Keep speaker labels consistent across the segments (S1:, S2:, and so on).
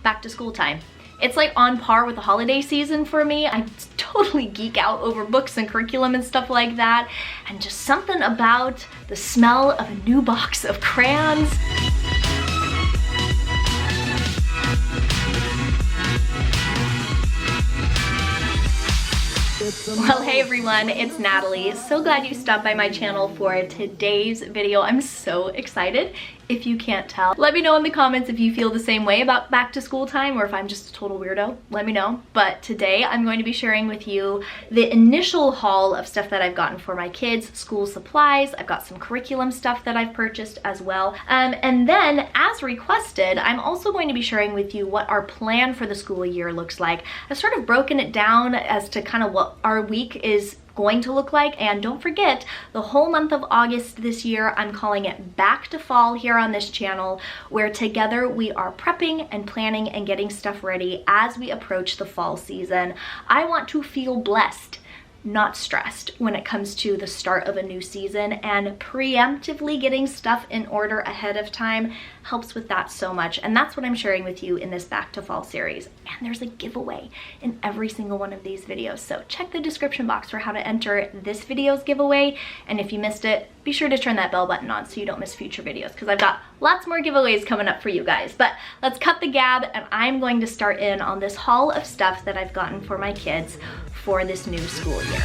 S1: back to school time. It's like on par with the holiday season for me. I totally geek out over books and curriculum and stuff like that. And just something about the smell of a new box of crayons. Well, hey everyone, it's Natalie. So glad you stopped by my channel for today's video. I'm so excited. If you can't tell, let me know in the comments if you feel the same way about back to school time or if I'm just a total weirdo. Let me know. But today I'm going to be sharing with you the initial haul of stuff that I've gotten for my kids, school supplies. I've got some curriculum stuff that I've purchased as well. And then as requested, I'm also going to be sharing with you what our plan for the school year looks like. I've sort of broken it down as to kind of what our week is going to look like. And don't forget, the whole month of August this year, I'm calling it Back to Fall here on this channel, where together we are prepping and planning and getting stuff ready as we approach the fall season. I want to feel blessed, not stressed when it comes to the start of a new season, and preemptively getting stuff in order ahead of time helps with that so much. And that's what I'm sharing with you in this Back to Fall series. And there's a giveaway in every single one of these videos. So check the description box for how to enter this video's giveaway. And if you missed it, be sure to turn that bell button on so you don't miss future videos, because I've got lots more giveaways coming up for you guys. But let's cut the gab, and I'm going to start in on this haul of stuff that I've gotten for my kids for this new school year.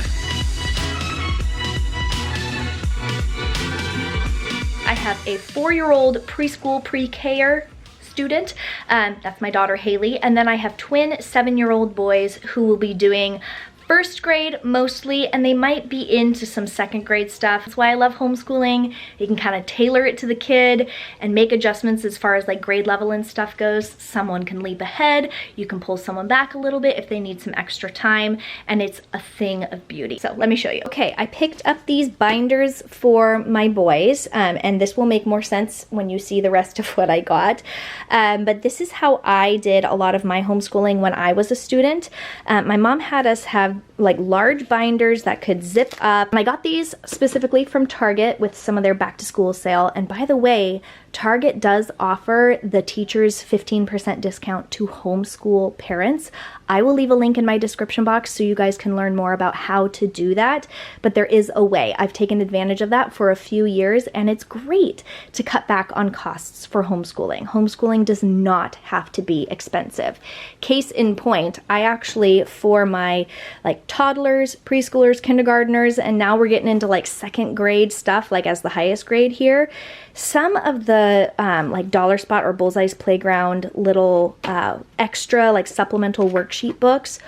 S1: I have a 4-year-old preschool pre-K-er student. That's my daughter Haley. And then I have twin 7-year-old boys who will be doing first grade mostly, and they might be into some second grade stuff. That's why I love homeschooling. You can kind of tailor it to the kid and make adjustments as far as like grade level and stuff goes. Someone can leap ahead. You can pull someone back a little bit if they need some extra time, and it's a thing of beauty. So let me show you. Okay, I picked up these binders for my boys, and this will make more sense when you see the rest of what I got. But this is how I did a lot of my homeschooling when I was a student. My mom had us have like large binders that could zip up. And I got these specifically from Target with some of their back to school sale. And by the way, Target does offer the teachers 15% discount to homeschool parents. I will leave a link in my description box so you guys can learn more about how to do that. But there is a way. I've taken advantage of that for a few years, and it's great to cut back on costs for homeschooling. Homeschooling does not have to be expensive. Case in point, I actually, for my like toddlers, preschoolers, kindergartners, and now we're getting into like second grade stuff, like as the highest grade here, some of the like Dollar Spot or Bullseye's Playground little extra like supplemental worksheet books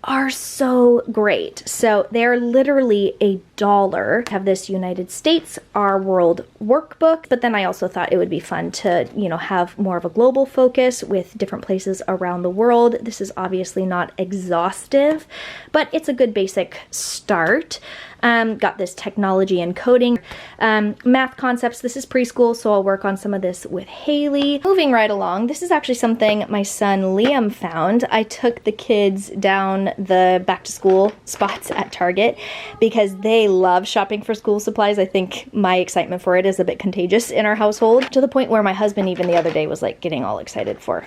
S1: are so great. So they're literally $1. I have this United States, Our World workbook, but then I also thought it would be fun to, you know, have more of a global focus with different places around the world. This is obviously not exhaustive, but it's a good basic start. Got this technology and coding, math concepts. This is preschool, so I'll work on some of this with Haley. Moving right along, this is actually something my son Liam found. I took the kids down the back to school spots at Target because they love shopping for school supplies. I think my excitement for it is a bit contagious in our household, to the point where my husband even the other day was like getting all excited for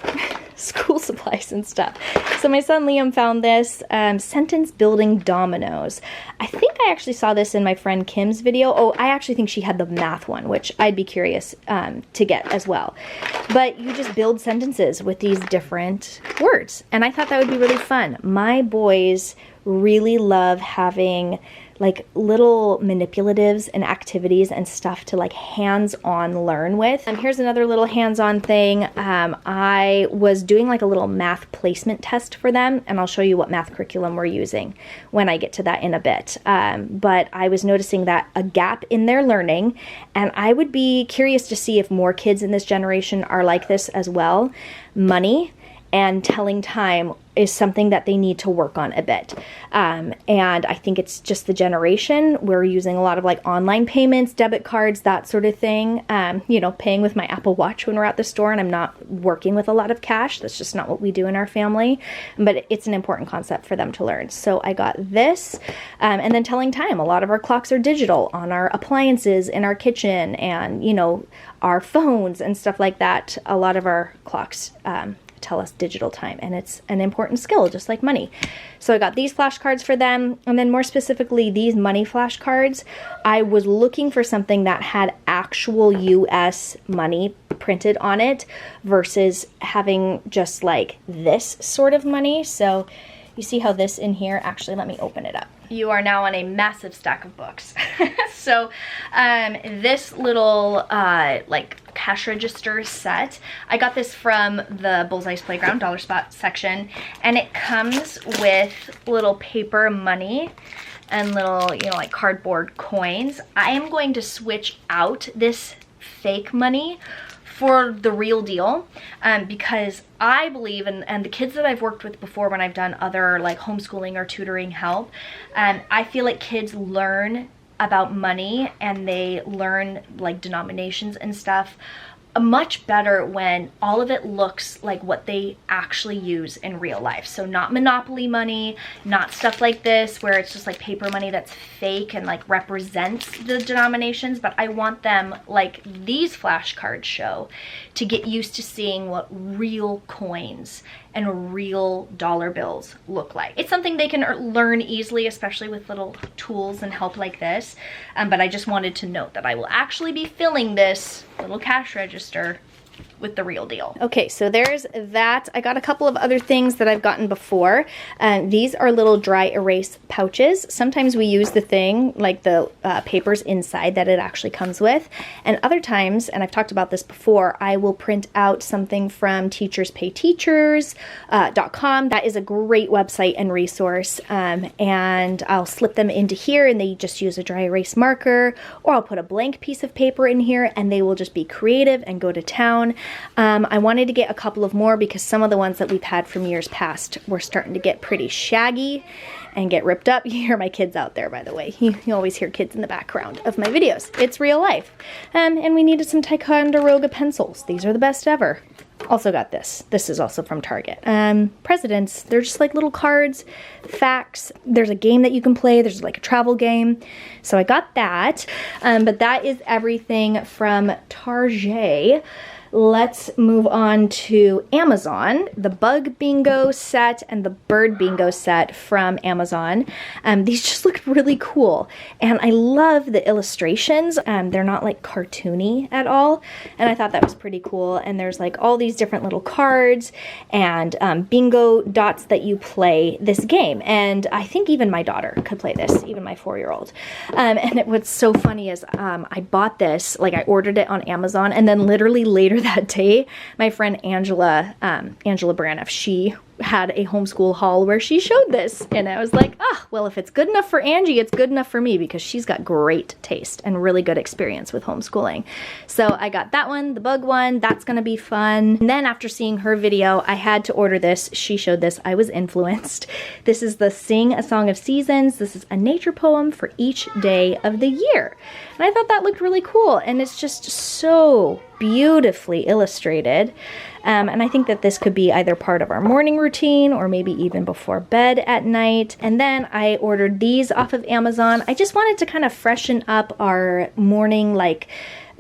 S1: school supplies and stuff. So my son Liam found this sentence building dominoes. I think I actually saw this in my friend Kim's video. Oh, I actually think she had the math one, which I'd be curious to get as well. But you just build sentences with these different words, and I thought that would be really fun. My boys really love having like little manipulatives and activities and stuff to like hands-on learn with. And here's another little hands-on thing. I was doing like a little math placement test for them, and I'll show you what math curriculum we're using when I get to that in a bit. But I was noticing that a gap in their learning, and I would be curious to see if more kids in this generation are like this as well. Money and telling time is something that they need to work on a bit. And I think it's just the generation. We're using a lot of like online payments, debit cards, that sort of thing. You know, paying with my Apple Watch when we're at the store, and I'm not working with a lot of cash. That's just not what we do in our family. But it's an important concept for them to learn. So I got this. And then telling time. A lot of our clocks are digital on our appliances in our kitchen, and, you know, our phones and stuff like that. A lot of our clocks tell us digital time, and it's an important skill, just like money. So I got these flashcards for them, and then more specifically, these money flashcards. I was looking for something that had actual US money printed on it versus having just like this sort of money. So you see how this in here, actually, let me open it up. You are now on a massive stack of books. So this little like cash register set, I got this from the Bullseye's Playground Dollar Spot section, and it comes with little paper money and little, you know, like cardboard coins. I am going to switch out this fake money for the real deal, because I believe, and the kids that I've worked with before when I've done other like homeschooling or tutoring help, I feel like kids learn about money and they learn like denominations and stuff much better when all of it looks like what they actually use in real life. So not Monopoly money, not stuff like this where it's just like paper money that's fake and like represents the denominations, but I want them, like these flashcards show, to get used to seeing what real coins and real dollar bills look like. It's something they can learn easily, especially with little tools and help like this. But I just wanted to note that I will actually be filling this little cash register with the real deal. Okay, so there's that. I got a couple of other things that I've gotten before. These are little dry erase pouches. Sometimes we use the thing, like the papers inside that it actually comes with. And other times, and I've talked about this before, I will print out something from teacherspayteachers.com. That is a great website and resource. And I'll slip them into here and they just use a dry erase marker, or I'll put a blank piece of paper in here and they will just be creative and go to town. I wanted to get a couple of more because some of the ones that we've had from years past were starting to get pretty shaggy and get ripped up. You hear my kids out there, by the way. You always hear kids in the background of my videos. It's real life. And we needed some Ticonderoga pencils. These are the best ever. Also got this. This is also from Target. Presidents, they're just like little cards, facts. There's a game that you can play. There's like a travel game. So I got that. But that is everything from Target. Let's move on to Amazon. The bug bingo set and the bird bingo set from Amazon. These just look really cool. And I love the illustrations. They're not like cartoony at all. And I thought that was pretty cool. And there's like all these different little cards and bingo dots that you play this game. And I think even my daughter could play this, even my 4-year-old. And what's so funny is I bought this, like I ordered it on Amazon, and then literally later that day, my friend Angela Braniff, she had a homeschool haul where she showed this, and I was like, well, if it's good enough for Angie, it's good enough for me, because she's got great taste and really good experience with homeschooling. So I got that one, the bug one. That's gonna be fun. And then after seeing her video, I had to order this. She showed this. I was influenced. This is the Sing a Song of Seasons. This is a nature poem for each day of the year. And I thought that looked really cool, and it's just so beautifully illustrated. And I think that this could be either part of our morning routine or maybe even before bed at night. And then I ordered these off of Amazon. I just wanted to kind of freshen up our morning like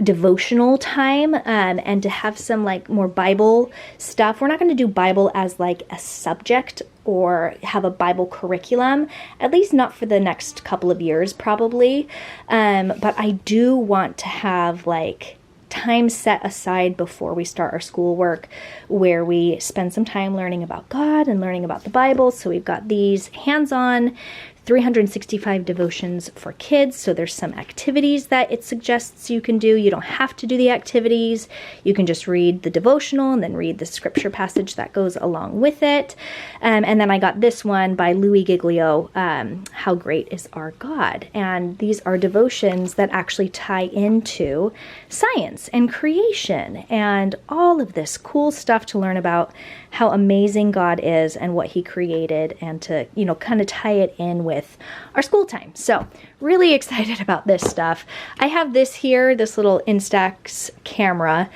S1: devotional time and to have some like more Bible stuff. We're not going to do Bible as like a subject or have a Bible curriculum, at least not for the next couple of years probably. But I do want to have like time set aside before we start our schoolwork where we spend some time learning about God and learning about the Bible. So we've got these hands-on 365 devotions for kids. So there's some activities that it suggests you can do. You don't have to do the activities. You can just read the devotional and then read the scripture passage that goes along with it. And then I got this one by Louis Giglio, How Great is Our God? And these are devotions that actually tie into science and creation and all of this cool stuff to learn about how amazing God is and what he created, and to, you know, kind of tie it in with our school time. So really excited about this stuff. I have this here, this little Instax camera,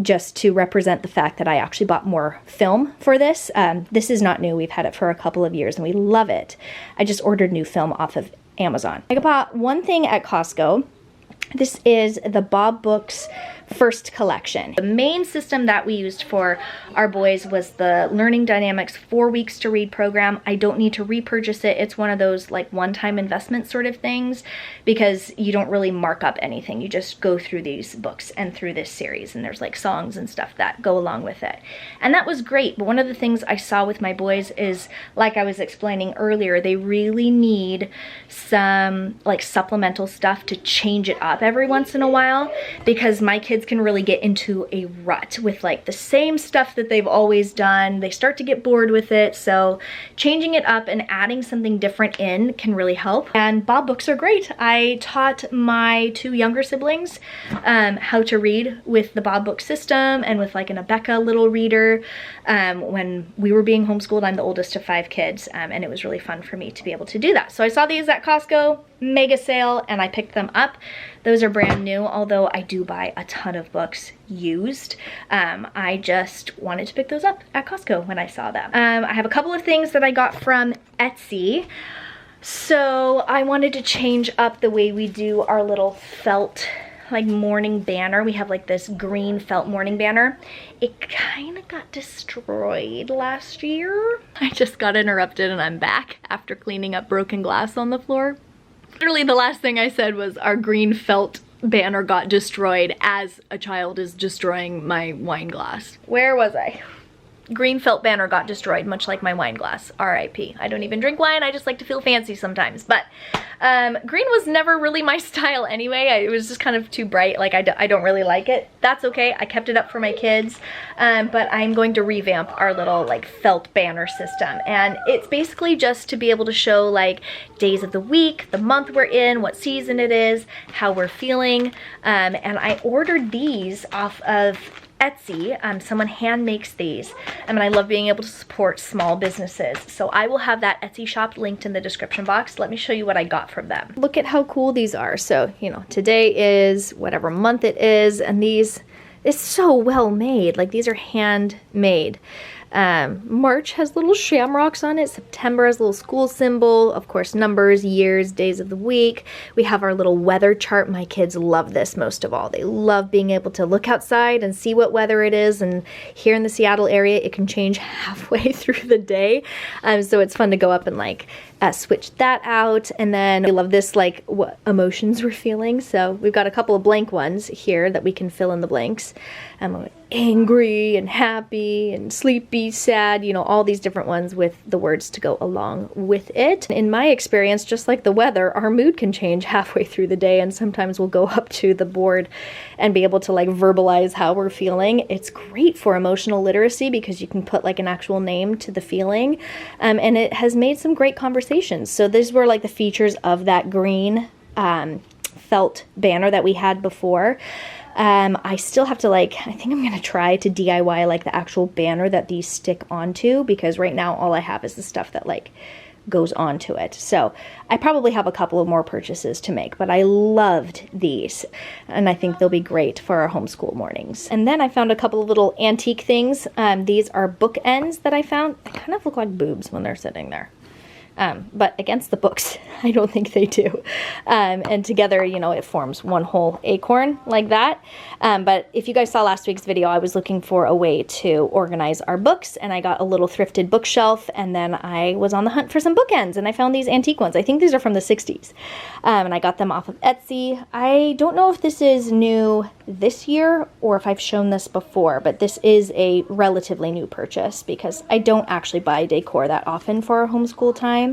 S1: just to represent the fact that I actually bought more film for this. This is not new. We've had it for a couple of years and we love it. I just ordered new film off of Amazon. I bought one thing at Costco. This is the Bob Books first collection. The main system that we used for our boys was the Learning Dynamics 4 Weeks to Read program. I don't need to repurchase it. It's one of those like one-time investment sort of things because you don't really mark up anything. You just go through these books and through this series, and there's like songs and stuff that go along with it. And that was great, but one of the things I saw with my boys is, like I was explaining earlier, they really need some like supplemental stuff to change it up every once in a while, because my kids can really get into a rut with like the same stuff that they've always done. They start to get bored with it, so changing it up and adding something different in can really help. And Bob books are great. I taught my 2 younger siblings how to read with the Bob book system and with like an Abeka little reader when we were being homeschooled. I'm the oldest of 5 kids, and it was really fun for me to be able to do that. So I saw these at Costco, mega sale, and I picked them up. Those are brand new, although I do buy a ton of books used. I just wanted to pick those up at Costco when I saw them. I have a couple of things that I got from Etsy. So I wanted to change up the way we do our little felt like morning banner. We have like this green felt morning banner. It kind of got destroyed last year. I just got interrupted and I'm back after cleaning up broken glass on the floor. Literally the last thing I said was our green felt banner got destroyed as a child is destroying my wine glass. Where was I? Green felt banner got destroyed, much like my wine glass. R.I.P. I don't even drink wine, I just like to feel fancy sometimes. But green was never really my style anyway. It was just kind of too bright, like I don't really like it. That's okay, I kept it up for my kids. But I'm going to revamp our little like felt banner system. And it's basically just to be able to show like days of the week, the month we're in, what season it is, how we're feeling. And I ordered these off of Etsy. Someone hand makes these, and I love being able to support small businesses. So I will have that Etsy shop linked in the description box. Let me show you what I got from them. Look at how cool these are. So, you know, today is whatever month it is, and these, it's so well made. Like these are handmade. March has little shamrocks on it. September has a little school symbol, of course, numbers, years, days of the week. We have our little weather chart. My kids love this most of all. They love being able to look outside and see what weather it is. And here in the Seattle area, it can change halfway through the day. So it's fun to go up and like switch that out. And then I love this, like what emotions we're feeling. So we've got a couple of blank ones here that we can fill in the blanks. Angry and happy and sleepy, sad, you know, all these different ones with the words to go along with it. In my experience, just like the weather, our mood can change halfway through the day, and sometimes we'll go up to the board and be able to like verbalize how we're feeling. It's great for emotional literacy because you can put like an actual name to the feeling, and it has made some great conversations. So these were like the features of that green felt banner that we had before. I still have to like, I think I'm going to try to DIY like the actual banner that these stick onto, because right now all I have is the stuff that like goes onto it. So I probably have a couple of more purchases to make, but I loved these and I think they'll be great for our homeschool mornings. And then I found a couple of little antique things. These are bookends that I found. They kind of look like boobs when they're sitting there. But against the books, I don't think they do. And together, you know, it forms one whole acorn like that. But if you guys saw last week's video, I was looking for a way to organize our books, and I got a little thrifted bookshelf, and then I was on the hunt for some bookends, and I found these antique ones. I think these are from the 60s. And I got them off of Etsy. I don't know if this is new this year or if I've shown this before, but this is a relatively new purchase because I don't actually buy decor that often for our homeschool time.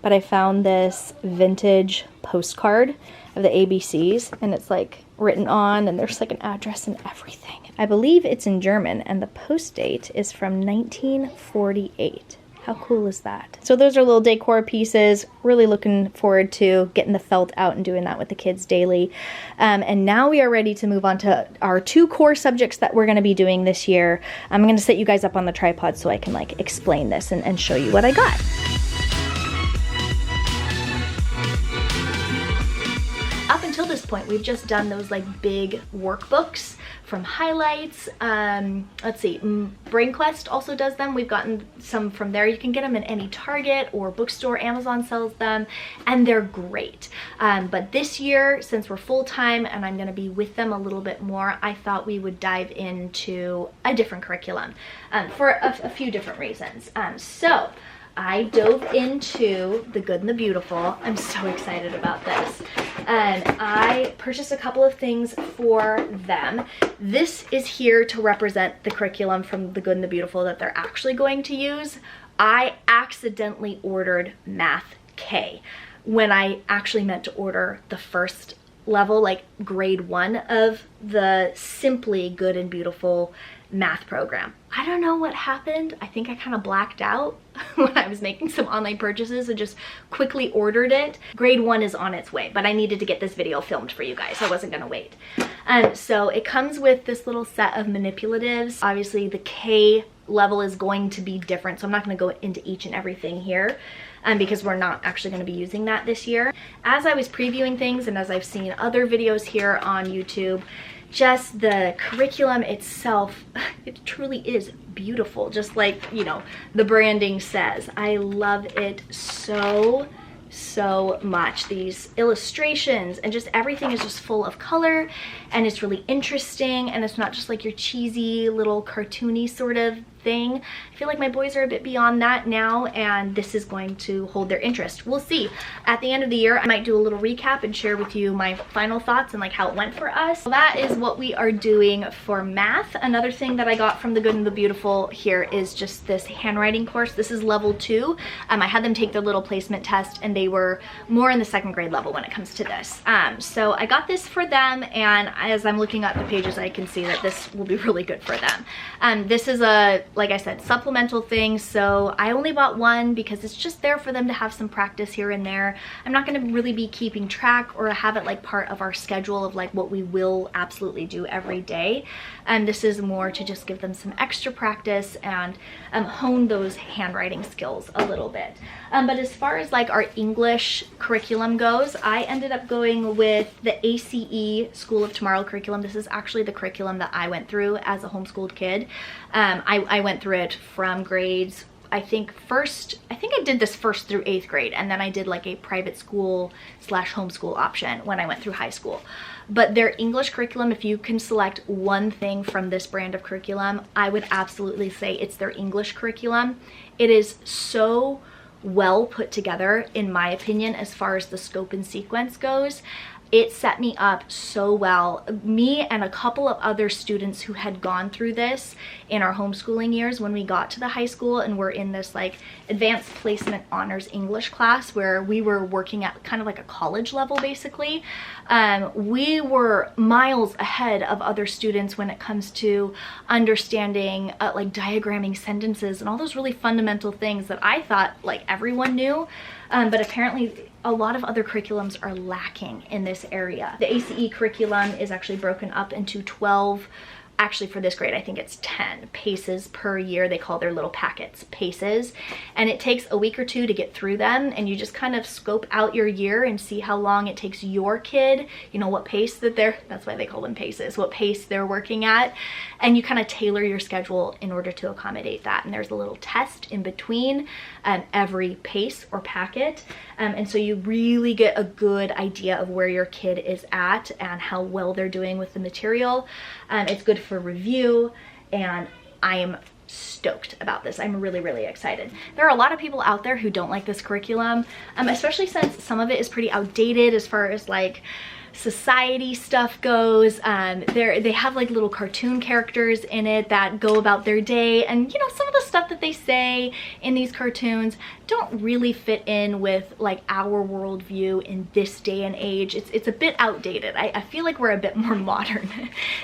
S1: But I found this vintage postcard of the ABCs, and it's like written on, and there's like an address and everything. I believe it's in German, and the post date is from 1948. How cool is that? So those are little decor pieces. Really looking forward to getting the felt out and doing that with the kids daily. And now we are ready to move on to our 2 core subjects that we're going to be doing this year. I'm going to set you guys up on the tripod so I can like explain this and show you what I got. until this point, we've just done those like big workbooks from Highlights. Let's see, BrainQuest also does them. We've gotten some from there. You can get them in any Target or bookstore. Amazon sells them, and they're great. But this year, since we're full-time and I'm gonna be with them a little bit more, I thought we would dive into a different curriculum for a few different reasons. So I dove into The Good and the Beautiful. I'm so excited about this. And I purchased a couple of things for them. This is here to represent the curriculum from The Good and the Beautiful that they're actually going to use. I accidentally ordered Math K when I actually meant to order the first level, like grade 1 of the Simply Good and Beautiful math program. I don't know what happened. I think I kind of blacked out when I was making some online purchases and just quickly ordered it. Grade 1 is on its way, but I needed to get this video filmed for you guys. I wasn't gonna wait. So it comes with this little set of manipulatives. Obviously the K level is going to be different, so I'm not gonna go into each and everything here because we're not actually gonna be using that this year. As I was previewing things and as I've seen other videos here on YouTube, just the curriculum itself, it truly is beautiful, just like, you know, the branding says. I love it so much. These illustrations and just everything is just full of color, and it's really interesting, and it's not just like your cheesy little cartoony sort of thing. I feel like my boys are a bit beyond that now, and this is going to hold their interest. We'll see. At the end of the year, I might do a little recap and share with you my final thoughts and like how it went for us. So that is what we are doing for math. Another thing that I got from The Good and the Beautiful here is just this handwriting course. This is level 2. I had them take their little placement test, and they were more in the 2nd grade level when it comes to this. So I got this for them, and as I'm looking at the pages, I can see that this will be really good for them. This is a, like I said, supplemental thing, so I only bought one because it's just there for them to have some practice here and there. I'm not going to really be keeping track or have it like part of our schedule of like what we will absolutely do every day. And this is more to just give them some extra practice and hone those handwriting skills a little bit. But as far as like our English curriculum goes, I ended up going with the ACE School of Tomorrow curriculum. This is actually the curriculum that I went through as a homeschooled kid. I went through it from grades, I think I did this 1st through 8th grade, and then I did like a private school / homeschool option when I went through high school. But their English curriculum, if you can select one thing from this brand of curriculum, I would absolutely say it's their English curriculum. It is so well put together, in my opinion, as far as the scope and sequence goes. It set me up so well. Me and a couple of other students who had gone through this in our homeschooling years, when we got to the high school and were in this like advanced placement honors English class where we were working at kind of like a college level basically, we were miles ahead of other students when it comes to understanding like diagramming sentences and all those really fundamental things that I thought like everyone knew, but apparently a lot of other curriculums are lacking in this area. The ACE curriculum is actually broken up into 12, actually for this grade I think it's 10 paces per year. They call their little packets paces, and it takes a week or 2 to get through them, and you just kind of scope out your year and see how long it takes your kid, you know, what pace that that's why they call them paces, what pace they're working at, and you kind of tailor your schedule in order to accommodate that. And there's a little test in between every pace or packet, and so you really get a good idea of where your kid is at and how well they're doing with the material. It's good for review, and I am stoked about this. I'm really excited. There are a lot of people out there who don't like this curriculum, especially since some of it is pretty outdated as far as like society stuff goes. They have like little cartoon characters in it that go about their day, and you know, some of the stuff that they say in these cartoons don't really fit in with like our worldview in this day and age. It's a bit outdated. I feel like we're a bit more modern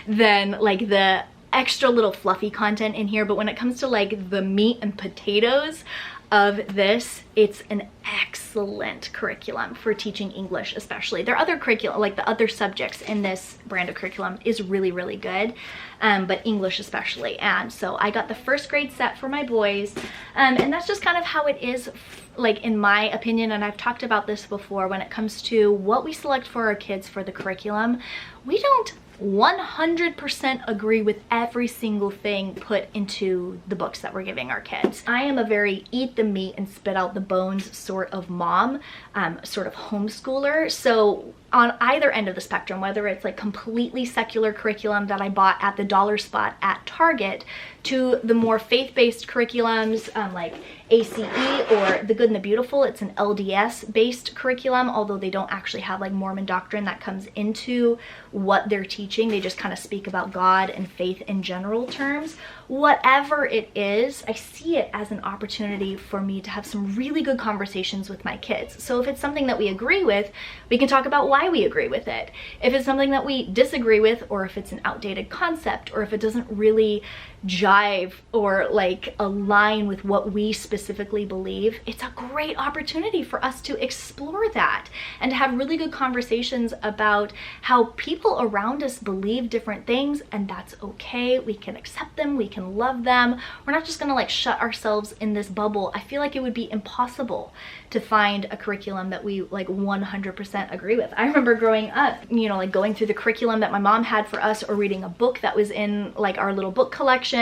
S1: than like the extra little fluffy content in here, but when it comes to like the meat and potatoes of this, it's an excellent curriculum for teaching English especially. Their other curriculum, like the other subjects in this brand of curriculum, is really good, but English especially. And so I got the 1st grade set for my boys. And that's just kind of how it is, like, in my opinion, and I've talked about this before when it comes to what we select for our kids for the curriculum. We don't 100% agree with every single thing put into the books that we're giving our kids. I am a very eat the meat and spit out the bones sort of mom, sort of homeschooler. So on either end of the spectrum, whether it's like completely secular curriculum that I bought at the dollar spot at Target, to the more faith-based curriculums like ACE or The Good and the Beautiful. It's an LDS based curriculum, although they don't actually have like Mormon doctrine that comes into what they're teaching. They just kind of speak about God and faith in general terms. Whatever it is, I see it as an opportunity for me to have some really good conversations with my kids. So if it's something that we agree with, we can talk about why we agree with it. If it's something that we disagree with, or if it's an outdated concept, or if it doesn't really jive or like align with what we specifically believe, it's a great opportunity for us to explore that and to have really good conversations about how people around us believe different things, and that's okay. We can accept them, we can love them. We're not just gonna like shut ourselves in this bubble. I feel like it would be impossible to find a curriculum that we like 100% agree with. I remember growing up, you know, like going through the curriculum that my mom had for us, or reading a book that was in like our little book collection.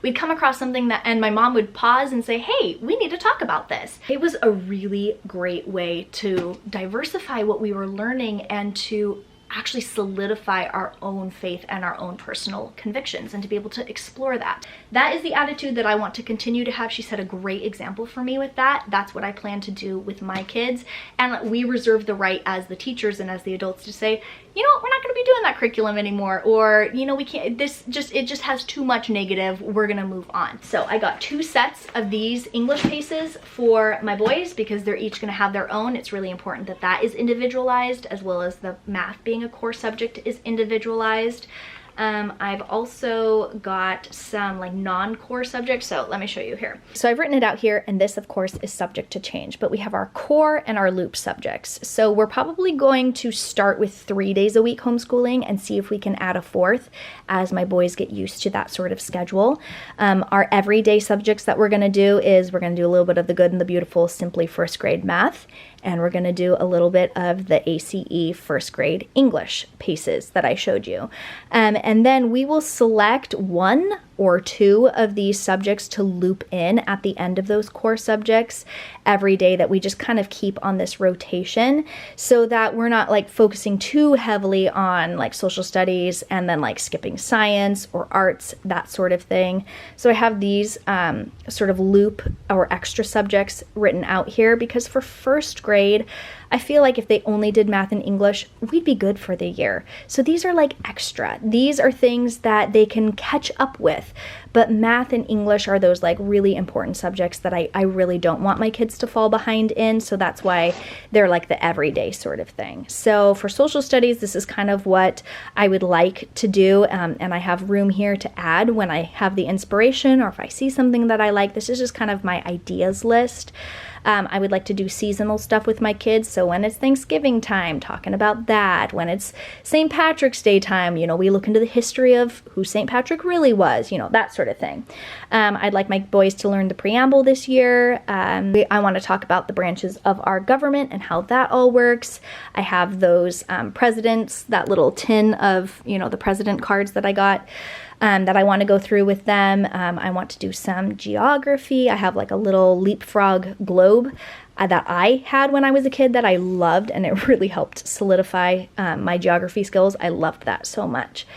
S1: We'd come across something that, and my mom would pause and say, hey, we need to talk about this. It was a really great way to diversify what we were learning and to actually solidify our own faith and our own personal convictions, and to be able to explore that. That is the attitude that I want to continue to have. She set a great example for me with that. That's what I plan to do with my kids. And we reserve the right as the teachers and as the adults to say, you know what, we're not going to be doing that curriculum anymore, or, you know, we can't, it just has too much negative, we're going to move on. So I got 2 sets of these English paces for my boys because they're each going to have their own. It's really important that that is individualized, as well as the math being a core subject is individualized. I've also got some like non-core subjects, so let me show you here. So I've written it out here, and this of course is subject to change, but we have our core and our loop subjects. So we're probably going to start with 3 days a week homeschooling and see if we can add a 4th as my boys get used to that sort of schedule. Our everyday subjects that we're going to do is we're going to do a little bit of the Good and the Beautiful Simply First Grade Math, and we're going to do a little bit of the ACE first grade English paces that I showed you. And then we will select 1 or 2 of these subjects to loop in at the end of those core subjects every day, that we just kind of keep on this rotation, so that we're not like focusing too heavily on like social studies and then like skipping science or arts, that sort of thing. So I have these sort of loop or extra subjects written out here, because for first grade, I feel like if they only did math and English, we'd be good for the year. So these are like extra. These are things that they can catch up with. But math and English are those like really important subjects that I really don't want my kids to fall behind in. So that's why they're like the everyday sort of thing. So for social studies, this is kind of what I would like to do. And I have room here to add when I have the inspiration, or if I see something that I like. This is just kind of my ideas list. I would like to do seasonal stuff with my kids. So when it's Thanksgiving time, talking about that. When it's St. Patrick's Day time, you know, we look into the history of who St. Patrick really was, you know, that sort of thing. I'd like my boys to learn the preamble this year. I want to talk about the branches of our government and how that all works. I have those presidents, that little tin of, you know, the president cards that I got. That I want to go through with them. I want to do some geography. I have like a little leapfrog globe that I had when I was a kid that I loved, and it really helped solidify my geography skills. I loved that so much.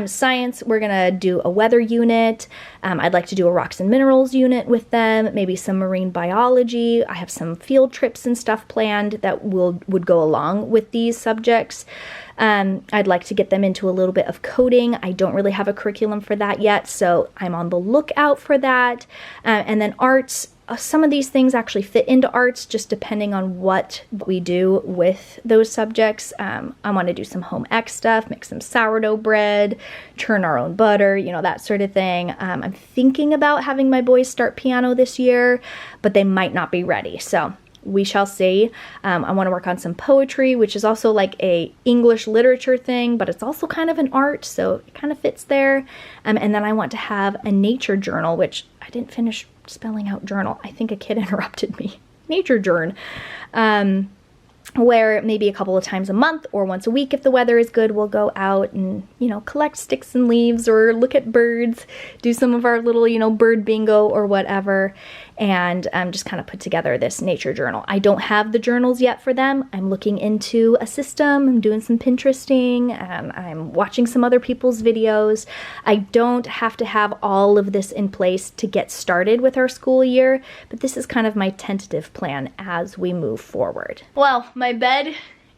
S1: Science, we're gonna do a weather unit. I'd like to do a rocks and minerals unit with them, maybe some marine biology. I have some field trips and stuff planned that would go along with these subjects. I'd like to get them into a little bit of coding. I don't really have a curriculum for that yet, so I'm on the lookout for that. And then arts, some of these things actually fit into arts, just depending on what we do with those subjects. I want to do some home ec stuff, make some sourdough bread, churn our own butter, you know, that sort of thing. I'm thinking about having my boys start piano this year, but they might not be ready, so we shall see. I want to work on some poetry, which is also like a English literature thing, but it's also kind of an art, so it kind of fits there. And then I want to have a nature journal, which I didn't finish spelling out journal. I think a kid interrupted me. Nature journal. Where maybe a couple of times a month or once a week if the weather is good, we'll go out and, you know, collect sticks and leaves or look at birds, do some of our little, you know, bird bingo or whatever, and just kind of put together this nature journal. I don't have the journals yet for them. I'm looking into a system. I'm doing some Pinteresting. I'm watching some other people's videos. I don't have to have all of this in place to get started with our school year, but this is kind of my tentative plan as we move forward. Well, my bed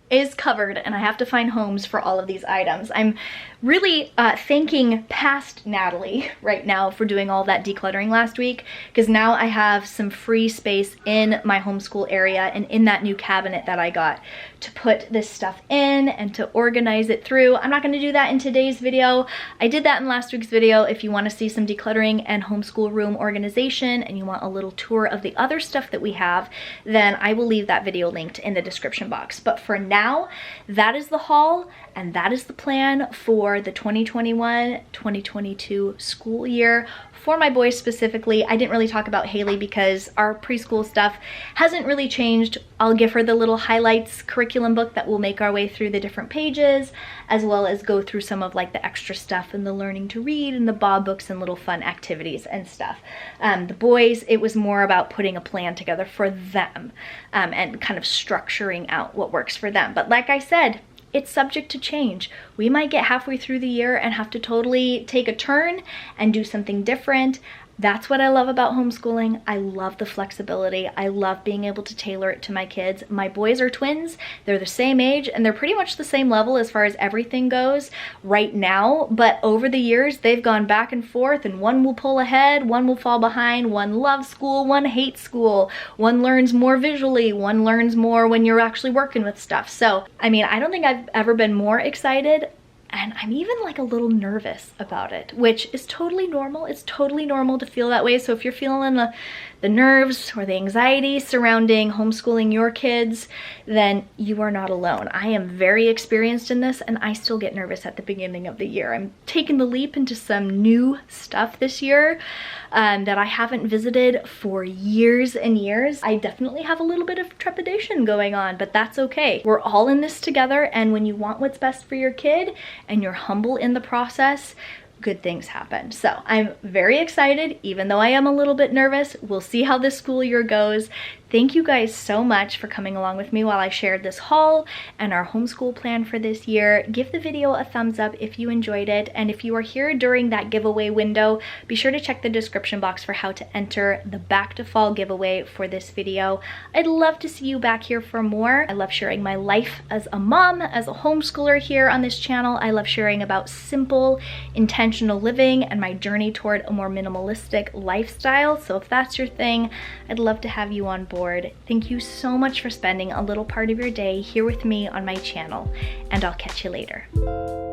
S1: is covered and I have to find homes for all of these items. I'm really thanking past Natalie right now for doing all that decluttering last week, because now I have some free space in my homeschool area and in that new cabinet that I got to put this stuff in and to organize it through. I'm not going to do that in today's video. I did that in last week's video. If you want to see some decluttering and homeschool room organization and you want a little tour of the other stuff that we have, then I will leave that video linked in the description box. But for now, that is the haul and that is the plan for the 2021-2022 school year. For my boys specifically, I didn't really talk about Haley because our preschool stuff hasn't really changed. I'll give her the little highlights curriculum book that will make our way through the different pages, as well as go through some of like the extra stuff and the learning to read and the Bob books and little fun activities and stuff. The boys, it was more about putting a plan together for them and kind of structuring out what works for them. But like I said, it's subject to change. We might get halfway through the year and have to totally take a turn and do something different. That's what I love about homeschooling. I love the flexibility. I love being able to tailor it to my kids. My boys are twins. They're the same age and they're pretty much the same level as far as everything goes right now. But over the years, they've gone back and forth and one will pull ahead, one will fall behind, one loves school, one hates school, one learns more visually, one learns more when you're actually working with stuff. So, I mean, I don't think I've ever been more excited. And I'm even like a little nervous about it, which is totally normal. It's totally normal to feel that way. So if you're feeling the nerves or the anxiety surrounding homeschooling your kids, then you are not alone. I am very experienced in this and I still get nervous at the beginning of the year. I'm taking the leap into some new stuff this year that I haven't visited for years and years. I definitely have a little bit of trepidation going on, but that's okay. We're all in this together, and when you want what's best for your kid and you're humble in the process, good things happen. So I'm very excited, even though I am a little bit nervous. We'll see how this school year goes. Thank you guys so much for coming along with me while I shared this haul and our homeschool plan for this year. Give the video a thumbs up if you enjoyed it. And if you are here during that giveaway window, be sure to check the description box for how to enter the back to fall giveaway for this video. I'd love to see you back here for more. I love sharing my life as a mom, as a homeschooler here on this channel. I love sharing about simple, intentional living and my journey toward a more minimalistic lifestyle. So if that's your thing, I'd love to have you on board. Thank you so much for spending a little part of your day here with me on my channel, and I'll catch you later.